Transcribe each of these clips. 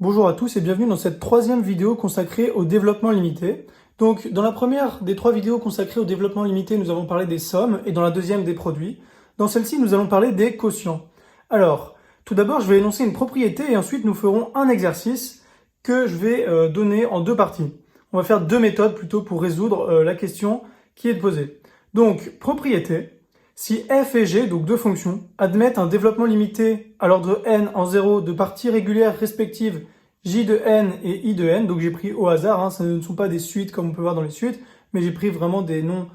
Bonjour à tous et bienvenue dans cette troisième vidéo consacrée au développement limité. Donc, dans la première des trois vidéos consacrées au développement limité, nous avons parlé des sommes et dans la deuxième des produits. Dans celle-ci, nous allons parler des quotients. Alors, tout d'abord, je vais énoncer une propriété et ensuite nous ferons un exercice que je vais donner en deux parties. On va faire deux méthodes plutôt pour résoudre la question qui est posée. Donc, propriété. Si f et g, donc deux fonctions, admettent un développement limité à l'ordre n en 0 de parties régulières respectives j de n et i de n, donc j'ai pris au hasard, ça ne sont pas des suites comme on peut voir dans les suites, mais j'ai pris vraiment des noms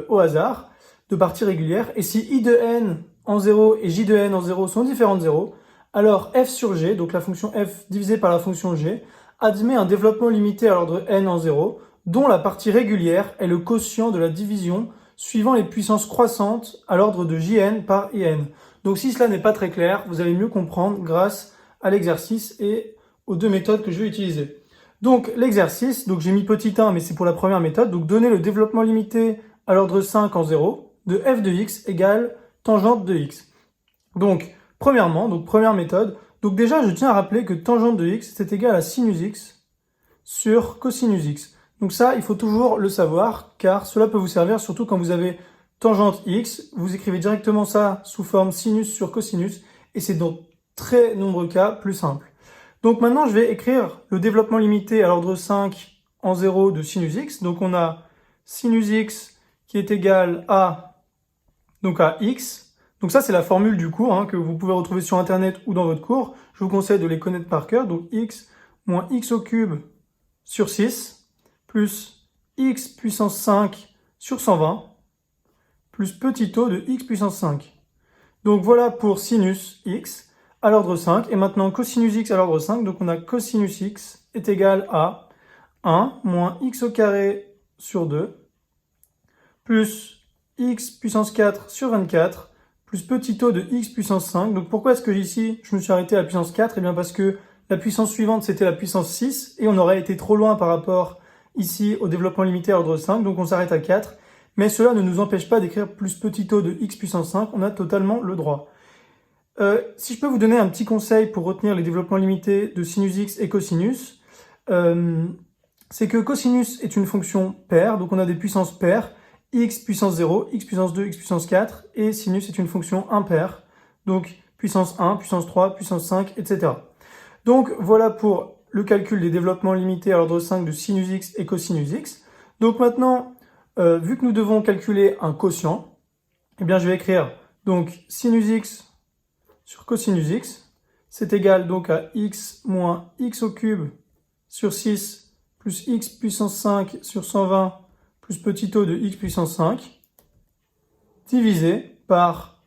au hasard, de parties régulières, et si i de n en 0 et j de n en 0 sont différents de 0, alors f sur g, donc la fonction f divisée par la fonction g, admet un développement limité à l'ordre n en 0, dont la partie régulière est le quotient de la division suivant les puissances croissantes à l'ordre de Jn par In. Donc si cela n'est pas très clair, vous allez mieux comprendre grâce à l'exercice et aux deux méthodes que je vais utiliser. Donc l'exercice, donc j'ai mis petit 1 mais c'est pour la première méthode, donc donner le développement limité à l'ordre 5 en 0 de f de x égale tangente de x. Donc premièrement, donc première méthode, donc déjà je tiens à rappeler que tangente de x c'est égal à sinus x sur cosinus x. Donc ça, il faut toujours le savoir, car cela peut vous servir, surtout quand vous avez tangente x, vous écrivez directement ça sous forme sinus sur cosinus, et c'est dans très nombreux cas plus simple. Donc maintenant, je vais écrire le développement limité à l'ordre 5 en 0 de sinus x. Donc on a sinus x qui est égal à, à x. Donc ça, c'est la formule du cours, que vous pouvez retrouver sur Internet ou dans votre cours. Je vous conseille de les connaître par cœur. Donc x moins x au cube sur 6 plus x puissance 5 sur 120 plus petit o de x puissance 5. Donc voilà pour sinus x à l'ordre 5. Et maintenant cosinus x à l'ordre 5. Donc on a cosinus x est égal à 1 moins x au carré sur 2 plus x puissance 4 sur 24 plus petit o de x puissance 5. Donc pourquoi est-ce que ici je me suis arrêté à la puissance 4? Eh bien parce que la puissance suivante c'était la puissance 6 et on aurait été trop loin par rapport ici au développement limité à ordre 5, donc on s'arrête à 4. Mais cela ne nous empêche pas d'écrire plus petit o de x puissance 5, on a totalement le droit. Si je peux vous donner un petit conseil pour retenir les développements limités de sinus x et cosinus, c'est que cosinus est une fonction paire, donc on a des puissances paires, x puissance 0, x puissance 2, x puissance 4, et sinus est une fonction impaire, donc puissance 1, puissance 3, puissance 5, etc. Donc voilà pour le calcul des développements limités à l'ordre 5 de sinus x et cosinus x. Donc maintenant, vu que nous devons calculer un quotient, eh bien je vais écrire donc sinus x sur cosinus x, c'est égal donc à x moins x au cube sur 6 plus x puissance 5 sur 120 plus petit o de x puissance 5, divisé par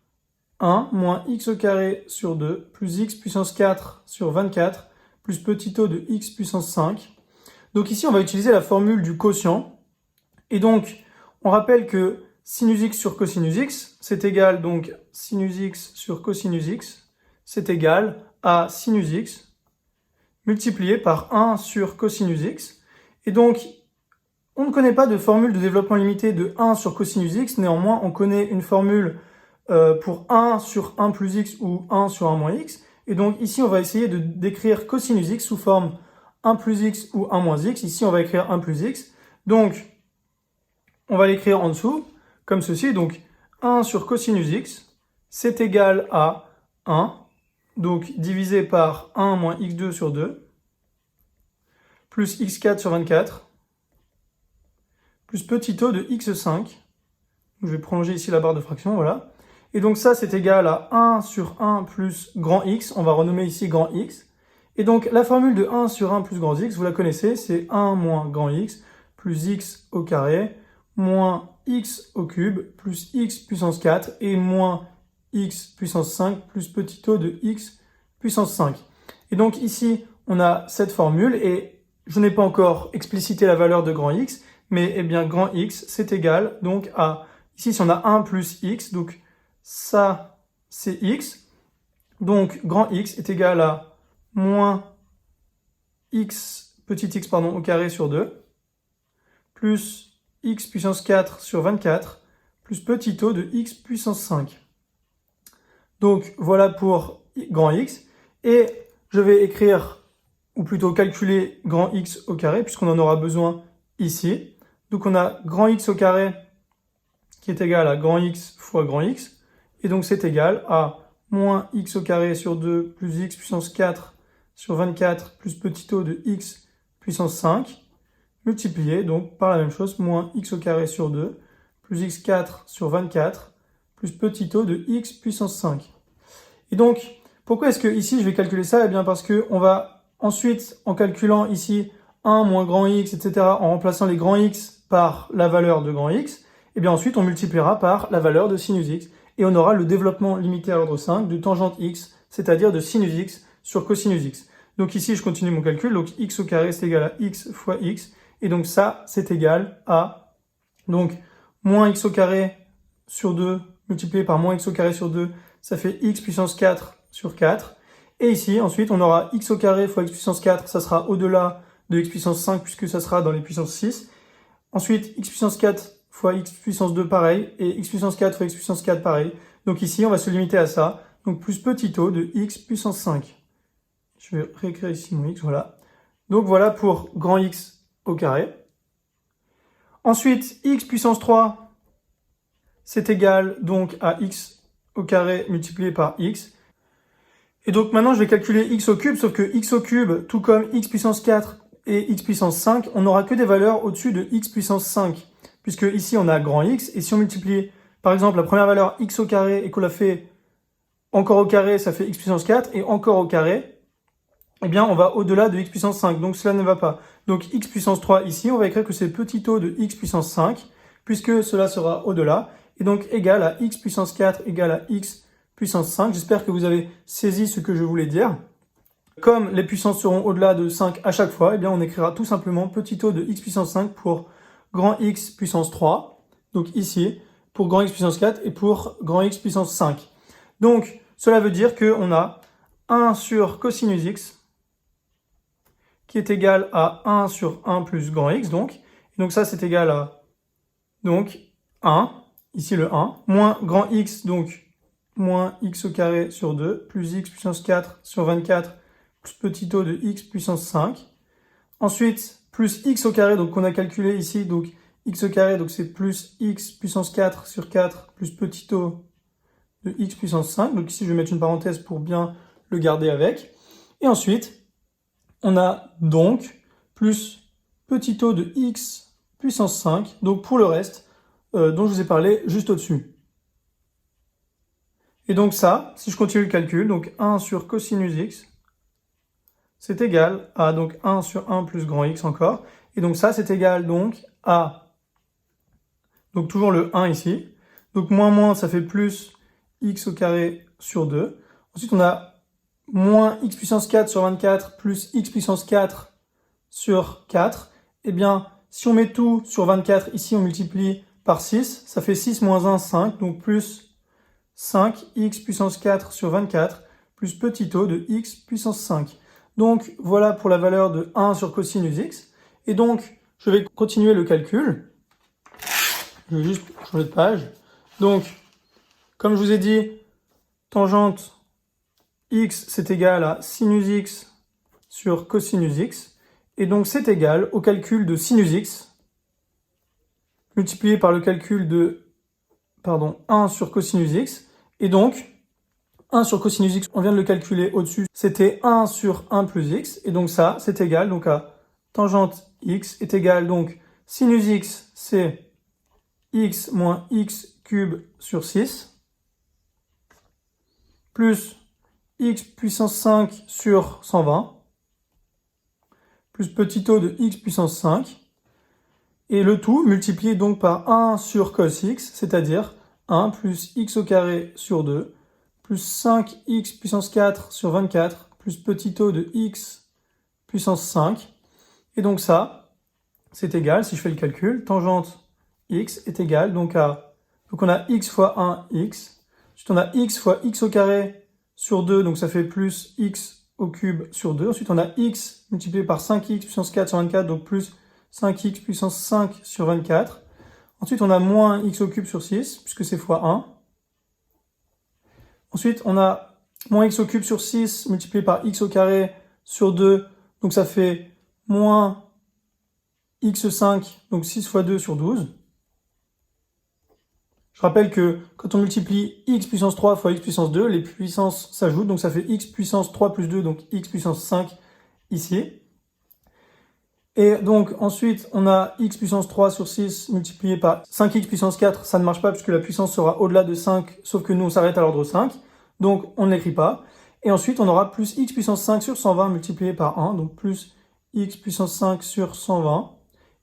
1 moins x au carré sur 2 plus x puissance 4 sur 24 plus petit o de x puissance 5. Donc ici, on va utiliser la formule du quotient. Et donc, on rappelle que sinus x sur cosinus x, c'est égal donc sinus x sur cosinus x, c'est égal à sinus x multiplié par 1 sur cosinus x. Et donc, on ne connaît pas de formule de développement limité de 1 sur cosinus x, néanmoins, on connaît une formule pour 1 sur 1 plus x ou 1 sur 1 moins x. Et donc ici, on va essayer de d'écrire cosinus x sous forme 1 plus x ou 1 moins x. Ici, on va écrire 1 plus x. Donc, on va l'écrire en dessous, comme ceci. Donc, 1 sur cosinus x, c'est égal à 1. Donc, divisé par 1 moins x2 sur 2, plus x4 sur 24, plus petit o de x5. Je vais prolonger ici la barre de fraction, voilà. Et donc ça, c'est égal à 1 sur 1 plus grand X. On va renommer ici grand X. Et donc la formule de 1 sur 1 plus grand X, vous la connaissez, c'est 1 moins grand X plus X au carré moins X au cube plus X puissance 4 et moins X puissance 5 plus petit o de X puissance 5. Et donc ici, on a cette formule et je n'ai pas encore explicité la valeur de grand X, mais eh bien grand X, c'est égal donc à, ici si on a 1 plus X, donc ça, c'est x. Donc, grand x est égal à moins x, petit x, pardon, au carré sur 2, plus x puissance 4 sur 24, plus petit o de x puissance 5. Donc, voilà pour grand x. Et je vais écrire ou plutôt calculer grand X au carré, puisqu'on en aura besoin ici. Donc on a grand X au carré qui est égal à grand X fois grand X. Et donc c'est égal à moins X au carré sur 2 plus X puissance 4 sur 24 plus petit o de X puissance 5, multiplié donc par la même chose, moins X au carré sur 2 plus X4 sur 24 plus petit o de X puissance 5. Et donc, pourquoi est-ce que ici je vais calculer ça? Eh bien parce que on va ensuite, en calculant ici 1 moins grand X, etc., en remplaçant les grands X par la valeur de grand X, eh bien ensuite on multipliera par la valeur de sinus X, et on aura le développement limité à l'ordre 5 de tangente X, c'est-à-dire de sinus X sur cosinus X. Donc ici je continue mon calcul, donc X au carré c'est égal à X fois X, et donc ça c'est égal à donc moins X au carré sur 2 multiplié par moins X au carré sur 2, ça fait X puissance 4 sur 4. Et ici, ensuite, on aura X au carré fois X puissance 4, ça sera au-delà de X puissance 5 puisque ça sera dans les puissances 6. Ensuite, X puissance 4 fois X puissance 2, pareil. Et X puissance 4 fois X puissance 4, pareil. Donc ici, on va se limiter à ça. Donc plus petit o de X puissance 5. Je vais réécrire ici mon X, voilà. Donc voilà pour grand X au carré. Ensuite, X puissance 3, c'est égal donc à X au carré multiplié par X. Et donc maintenant, je vais calculer X au cube, sauf que X au cube, tout comme X puissance 4 et X puissance 5, on n'aura que des valeurs au-dessus de X puissance 5. Puisque ici, on a grand X, et si on multiplie, par exemple, la première valeur X au carré, et qu'on la fait encore au carré, ça fait X puissance 4, et encore au carré, eh bien, on va au-delà de X puissance 5, donc cela ne va pas. Donc X puissance 3 ici, on va écrire que c'est petit o de X puissance 5, puisque cela sera au-delà, et donc égal à X puissance 4 égal à X puissance 5. J'espère que vous avez saisi ce que je voulais dire. Comme les puissances seront au-delà de 5 à chaque fois, eh bien on écrira tout simplement petit o de X puissance 5 pour grand X puissance 3, donc ici, pour grand X puissance 4 et pour grand X puissance 5. Donc, cela veut dire qu'on a 1 sur cosinus X qui est égal à 1 sur 1 plus grand X, donc. Et donc ça, c'est égal à donc 1, ici le 1, moins grand X, donc moins X au carré sur 2, plus X puissance 4 sur 24, plus petit o de X puissance 5. Ensuite, plus X au carré, donc qu'on a calculé ici, donc X au carré, donc c'est plus X puissance 4 sur 4, plus petit o de X puissance 5. Donc ici, je vais mettre une parenthèse pour bien le garder avec. Et ensuite, on a donc plus petit o de X puissance 5, donc pour le reste, dont je vous ai parlé juste au-dessus. Et donc ça, si je continue le calcul, donc 1 sur cosinus X, c'est égal à donc 1 sur 1 plus grand X encore. Et donc ça, c'est égal donc à, donc toujours le 1 ici. Donc moins, ça fait plus X au carré sur 2. Ensuite, on a moins X puissance 4 sur 24 plus X puissance 4 sur 4. Eh bien, si on met tout sur 24, ici on multiplie par 6, ça fait 6 moins 1, 5, donc plus 5x puissance 4 sur 24 plus petit o de x puissance 5. Donc voilà pour la valeur de 1 sur cosinus x. Et donc je vais continuer le calcul. Je vais juste changer de page. Donc comme je vous ai dit, tangente x c'est égal à sinus x sur cosinus x. Et donc c'est égal au calcul de sinus x multiplié par le calcul de 1 sur cosinus x. Et donc, 1 sur cosinus x, on vient de le calculer au-dessus, c'était 1 sur 1 plus x. Et donc ça, c'est égal donc à tangente x est égal donc sinus x, c'est x moins x cube sur 6, plus x puissance 5 sur 120, plus petit o de x puissance 5, et le tout multiplié donc par 1 sur cos x, c'est-à-dire 1 plus x au carré sur 2, plus 5x puissance 4 sur 24, plus petit o de x puissance 5. Et donc ça, c'est égal, si je fais le calcul, tangente x est égal donc à, donc on a x fois 1, x. Ensuite on a x fois x au carré sur 2, donc ça fait plus x au cube sur 2. Ensuite on a x multiplié par 5x puissance 4 sur 24, donc plus 5x puissance 5 sur 24. Ensuite, on a moins x au cube sur 6, puisque c'est fois 1. Ensuite, on a moins x au cube sur 6 multiplié par x au carré sur 2, donc ça fait moins x5, donc 6 fois 2 sur 12. Je rappelle que quand on multiplie x puissance 3 fois x puissance 2, les puissances s'ajoutent, donc ça fait x puissance 3 plus 2, donc x puissance 5 ici. Et donc ensuite, on a x puissance 3 sur 6 multiplié par 5x puissance 4, ça ne marche pas puisque la puissance sera au-delà de 5, sauf que nous on s'arrête à l'ordre 5, donc on ne l'écrit pas. Et ensuite, on aura plus x puissance 5 sur 120 multiplié par 1, donc plus x puissance 5 sur 120.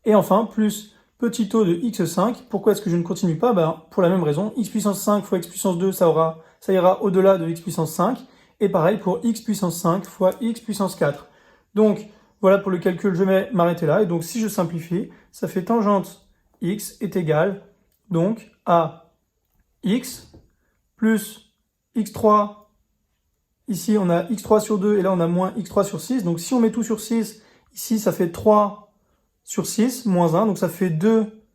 Et enfin, plus petit o de x5. Pourquoi est-ce que je ne continue pas? Pour la même raison, x puissance 5 fois x puissance 2, ça ira au-delà de x puissance 5. Et pareil pour x puissance 5 fois x puissance 4. Donc, voilà pour le calcul, je vais m'arrêter là. Et donc, si je simplifie, ça fait tangente x est égal donc à x plus x3. Ici, on a x3 sur 2 et là, on a moins x3 sur 6. Donc, si on met tout sur 6, ici, ça fait 3 sur 6, moins 1. Donc, ça fait 2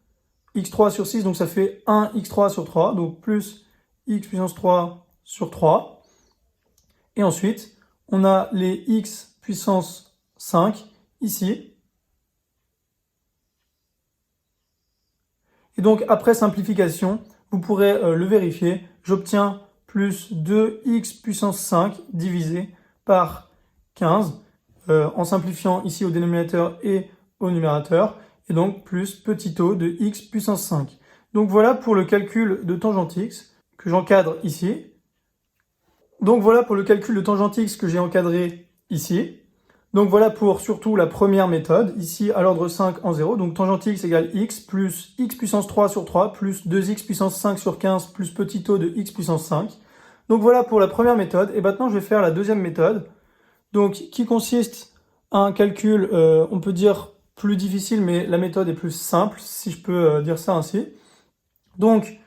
x3 sur 6. Donc, ça fait 1 x3 sur 3. Donc, plus x puissance 3 sur 3. Et ensuite, on a les x puissance 5 ici. Et donc, après simplification, vous pourrez le vérifier. J'obtiens plus 2x puissance 5 divisé par 15, en simplifiant ici au dénominateur et au numérateur, et donc plus petit o de x puissance 5. Donc voilà pour le calcul de tangente x que j'encadre ici. Donc voilà pour le calcul de tangente x que j'ai encadré ici. Donc voilà pour surtout la première méthode, ici à l'ordre 5 en 0, donc tangente x égale x plus x puissance 3 sur 3 plus 2x puissance 5 sur 15 plus petit o de x puissance 5. Donc voilà pour la première méthode, et maintenant je vais faire la deuxième méthode, donc qui consiste à un calcul, on peut dire plus difficile, mais la méthode est plus simple, si je peux dire ça ainsi. Donc,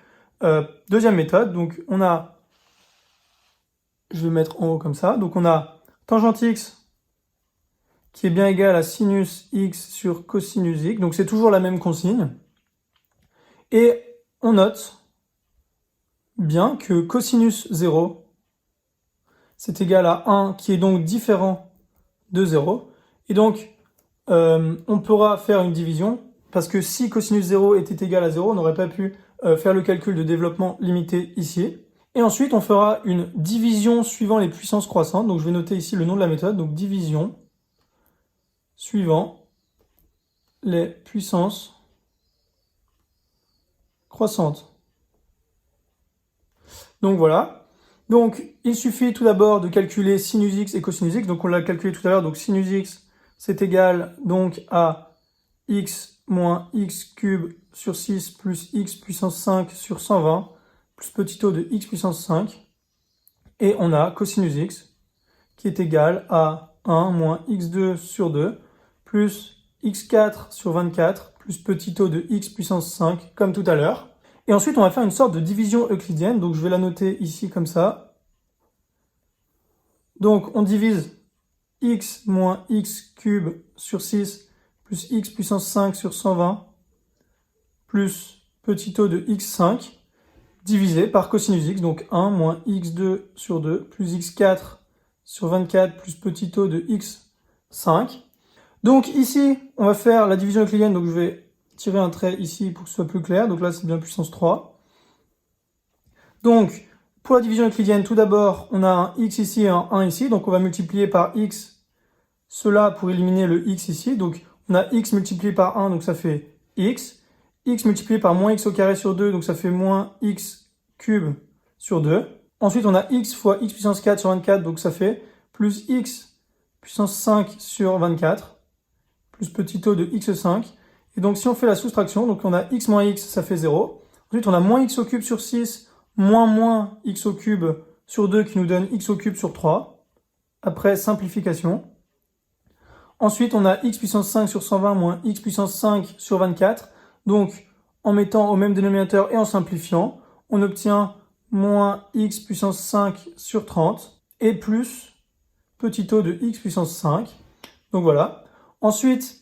deuxième méthode, donc on a, je vais mettre en haut comme ça, donc on a tangente x qui est bien égal à sinus x sur cosinus x. Donc c'est toujours la même consigne. Et on note bien que cosinus 0, c'est égal à 1 qui est donc différent de 0. Et donc, on pourra faire une division, parce que si cosinus 0 était égal à 0, on n'aurait pas pu faire le calcul de développement limité ici. Et ensuite, on fera une division suivant les puissances croissantes. Donc je vais noter ici le nom de la méthode, donc division suivant les puissances croissantes. Donc voilà. Donc il suffit tout d'abord de calculer sinus x et cosinus x. Donc on l'a calculé tout à l'heure. Donc sinus x c'est égal donc à x moins x cube sur 6 plus x puissance 5 sur 120 plus petit o de x puissance 5. Et on a cosinus x qui est égal à 1 moins x2 sur 2 plus x4 sur 24, plus petit o de x puissance 5, comme tout à l'heure. Et ensuite, on va faire une sorte de division euclidienne, donc je vais la noter ici comme ça. Donc, on divise x moins x cube sur 6, plus x puissance 5 sur 120, plus petit o de x5, divisé par cosinus x, donc 1 moins x2 sur 2, plus x4 sur 24, plus petit o de x5. Donc ici, on va faire la division euclidienne, donc je vais tirer un trait ici pour que ce soit plus clair. Donc là, c'est bien puissance 3. Donc, pour la division euclidienne, tout d'abord, on a un x ici et un 1 ici. Donc on va multiplier par x cela pour éliminer le x ici. Donc on a x multiplié par 1, donc ça fait x. X multiplié par moins x au carré sur 2, donc ça fait moins x cube sur 2. Ensuite, on a x fois x puissance 4 sur 24, donc ça fait plus x puissance 5 sur 24. Plus petit o de x5. Et donc, si on fait la soustraction, donc on a x moins x, ça fait 0. Ensuite, on a moins x au cube sur 6, moins x au cube sur 2 qui nous donne x au cube sur 3. Après simplification. Ensuite, on a x puissance 5 sur 120 moins x puissance 5 sur 24. Donc, en mettant au même dénominateur et en simplifiant, on obtient moins x puissance 5 sur 30 et plus petit o de x puissance 5. Donc voilà. Ensuite,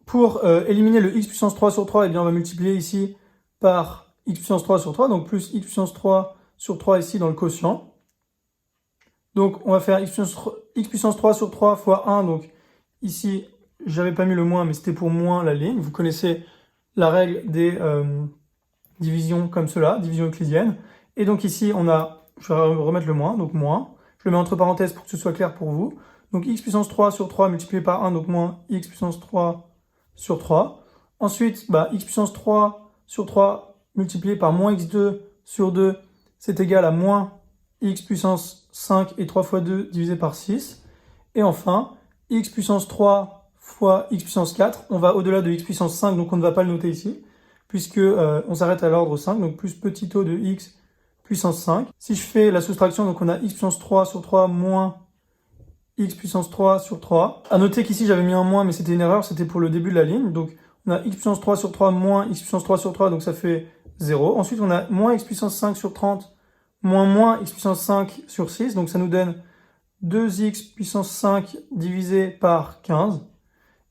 pour éliminer le x puissance 3 sur 3, eh bien, on va multiplier ici par x puissance 3 sur 3, donc plus x puissance 3 sur 3 ici dans le quotient. Donc on va faire x puissance 3 sur 3 fois 1, donc ici, j'avais pas mis le moins, mais c'était pour moins la ligne. Vous connaissez la règle des divisions comme cela, division euclidienne. Et donc ici, je vais remettre le moins, donc moins. Je le mets entre parenthèses pour que ce soit clair pour vous. Donc x puissance 3 sur 3 multiplié par 1, donc moins x puissance 3 sur 3. Ensuite, x puissance 3 sur 3 multiplié par moins x2 sur 2, c'est égal à moins x puissance 5 et 3 fois 2 divisé par 6. Et enfin, x puissance 3 fois x puissance 4, on va au-delà de x puissance 5, donc on ne va pas le noter ici, puisque on s'arrête à l'ordre 5, donc plus petit o de x puissance 5. Si je fais la soustraction, donc on a x puissance 3 sur 3 moins x puissance 3 sur 3. À noter qu'ici j'avais mis un moins, mais c'était une erreur, c'était pour le début de la ligne. Donc on a x puissance 3 sur 3 moins x puissance 3 sur 3, donc ça fait 0. Ensuite on a moins x puissance 5 sur 30 moins x puissance 5 sur 6, donc ça nous donne 2x puissance 5 divisé par 15,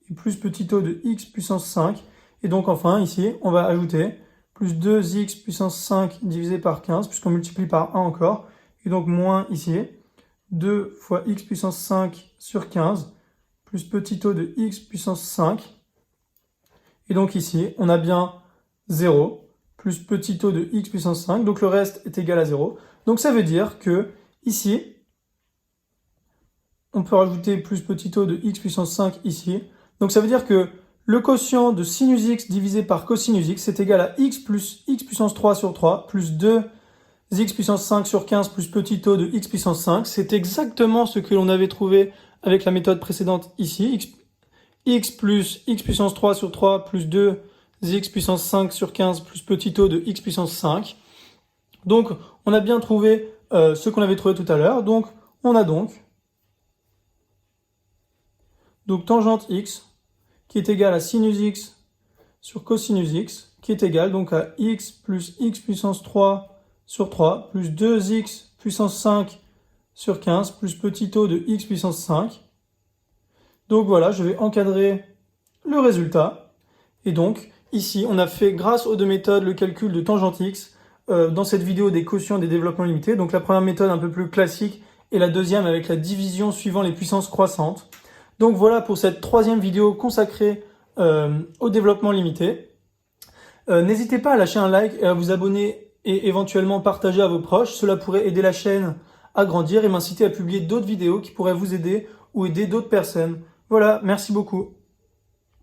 et plus petit o de x puissance 5. Et donc enfin ici, on va ajouter plus 2x puissance 5 divisé par 15, puisqu'on multiplie par 1 encore, et donc moins ici, 2 fois x puissance 5 sur 15, plus petit o de x puissance 5. Et donc ici, on a bien 0, plus petit o de x puissance 5, donc le reste est égal à 0. Donc ça veut dire que ici, on peut rajouter plus petit o de x puissance 5 ici. Donc ça veut dire que le quotient de sinus x divisé par cosinus x, c'est égal à x plus x puissance 3 sur 3, plus 2x puissance 5 sur 15 plus petit o de x puissance 5. C'est exactement ce que l'on avait trouvé avec la méthode précédente ici. X plus x puissance 3 sur 3 plus 2x puissance 5 sur 15 plus petit o de x puissance 5. Donc, on a bien trouvé ce qu'on avait trouvé tout à l'heure. Donc, on a donc tangente x qui est égale à sinus x sur cosinus x, qui est égal donc à x plus x puissance 3 sur 3 plus 2x puissance 5 sur 15 plus petit o de x puissance 5. Donc voilà, je vais encadrer le résultat. Et donc, ici, on a fait, grâce aux deux méthodes, le calcul de tangente x dans cette vidéo des quotients des développements limités. Donc la première méthode un peu plus classique et la deuxième avec la division suivant les puissances croissantes. Donc voilà pour cette troisième vidéo consacrée au développement limité. N'hésitez pas à lâcher un like et à vous abonner et éventuellement partager à vos proches. Cela pourrait aider la chaîne à grandir et m'inciter à publier d'autres vidéos qui pourraient vous aider ou aider d'autres personnes. Voilà, merci beaucoup.